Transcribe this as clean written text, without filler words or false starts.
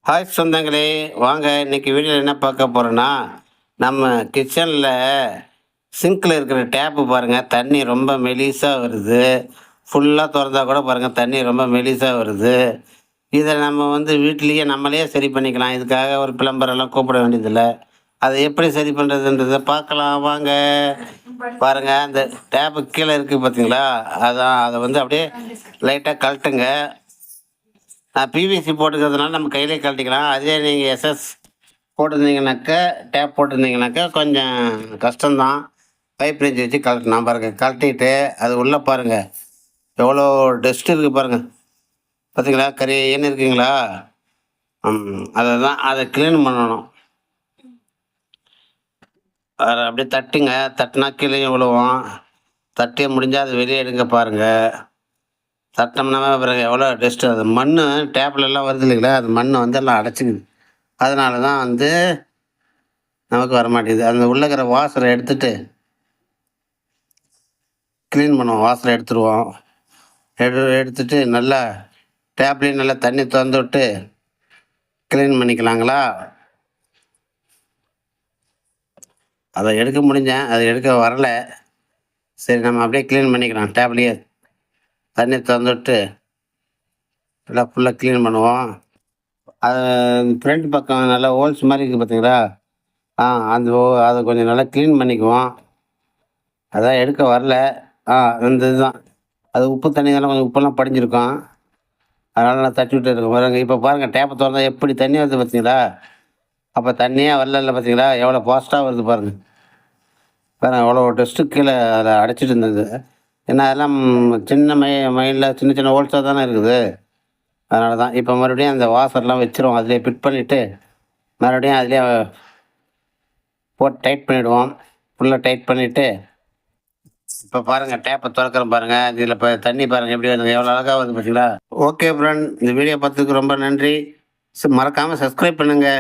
Hi சொந்தங்களே, வாங்க இன்னைக்கு வீடியோவில் என்ன பார்க்க போகிறோன்னா, நம்ம கிச்சனில் சிங்க்கில் இருக்கிற டேப்பு பாருங்கள், தண்ணி ரொம்ப மெலிசாக வருது. ஃபுல்லாக திறந்தா கூட பாருங்கள், தண்ணி ரொம்ப மெலிசாக வருது. இதை நம்ம வீட்டிலேயே நம்மளே சரி பண்ணிக்கலாம். இதுக்காக ஒரு பிளம்பரெல்லாம் கூப்பிட வேண்டியதில்லை. அதை எப்படி சரி பண்ணுறதுன்றதை பார்க்கலாம் வாங்க. பாருங்கள், அந்த டேப்பு கீழே இருக்குது பார்த்தீங்களா, அதான் அதை அப்படியே லைட்டாக கழட்டுங்க. நான் பிவிசி போட்டுக்கிறதுனால நம்ம கையிலே கழட்டிக்கலாம். அதே நீங்கள் எஸ்எஸ் போட்டிருந்தீங்கனாக்கா, டேப் போட்டிருந்தீங்கனாக்கா கொஞ்சம் கஷ்டம்தான். பைப் ரேஞ்ச் வச்சு கழட்டணும். பாருங்கள், கழட்டிட்டு அது உள்ளே பாருங்கள் எவ்வளோ டஸ்ட் இருக்குது பாருங்கள். பார்த்தீங்களா, கரியன்னு இருக்குங்களா? அதை க்ளீன் பண்ணணும். அதை அப்படியே தட்டுங்க, தட்டினா கீழே விழுவோம். தட்டி முடிஞ்சால் அது வெளியே எடுங்க பாருங்கள். தட்டினோம்னா பிறகு எவ்வளோ டஸ்ட்டு, அது மண் டேப்லெல்லாம் வருது இல்லைங்களா, அது மண் எல்லாம் அடைச்சிக்குது. அதனால தான் நமக்கு வரமாட்டேங்குது. அந்த உள்ளே இருக்கிற வாசரை எடுத்துட்டு க்ளீன் பண்ணுவோம். வாசரை எடுத்துருவோம். எடுத்துட்டு நல்லா டேப்லேயும் நல்லா தண்ணி திறந்து விட்டு க்ளீன் பண்ணிக்கலாங்களா? அதை எடுக்க முடிஞ்சேன், அதை எடுக்க வரலை. சரி, நம்ம அப்படியே க்ளீன் பண்ணிக்கலாம். டேப்லேயே தண்ணி திறந்து விட்டு நல்லா ஃபுல்லாக க்ளீன் பண்ணுவோம். அது ஃப்ரண்ட் பக்கம் நல்லா ஹோல்ஸ் மாதிரி இருக்குது பார்த்தீங்களா? அதை கொஞ்சம் நல்லா க்ளீன் பண்ணிக்குவோம். அதான் எடுக்க வரல. இந்த இதுதான், அது உப்பு தண்ணி தானே, கொஞ்சம் உப்பெல்லாம் படிஞ்சிருக்கும். அதனால் நான் தட்டி விட்டு இருக்கேன் பாருங்கள். இப்போ பாருங்கள், டேப்பை திறந்தா எப்படி தண்ணி வருது பார்த்தீங்களா? அப்போ தண்ணியே வரல பார்த்தீங்களா? எவ்வளோ ஃபாஸ்ட்டாக வருது பாருங்கள். பாருங்கள், எவ்வளோ டஸ்ட்டு கீழே அதில் அடைச்சிட்டு இருந்தது. ஏன்னா அதெல்லாம் சின்ன மைண்டில் சின்ன சின்ன ஹோல்ஸாக தானே இருக்குது. அதனால தான் இப்போ மறுபடியும் அந்த வாசர்லாம் வச்சுருவோம். அதிலே ஃபிட் பண்ணிவிட்டு மறுபடியும் அதிலே போட்டு டைட் பண்ணிவிடுவோம். ஃபுல்லாக டைட் பண்ணிவிட்டு இப்போ பாருங்கள், டேப்பை திறக்கிறோம் பாருங்கள். இதில் இப்போ தண்ணி பாருங்கள் எப்படி வருது, எவ்வளோ அழகாக வருது பார்த்தீங்களா? ஓகே ஃப்ரெண்ட், இந்த வீடியோ பார்த்ததுக்கு ரொம்ப நன்றி. மறக்காமல் சப்ஸ்கிரைப் பண்ணுங்கள்.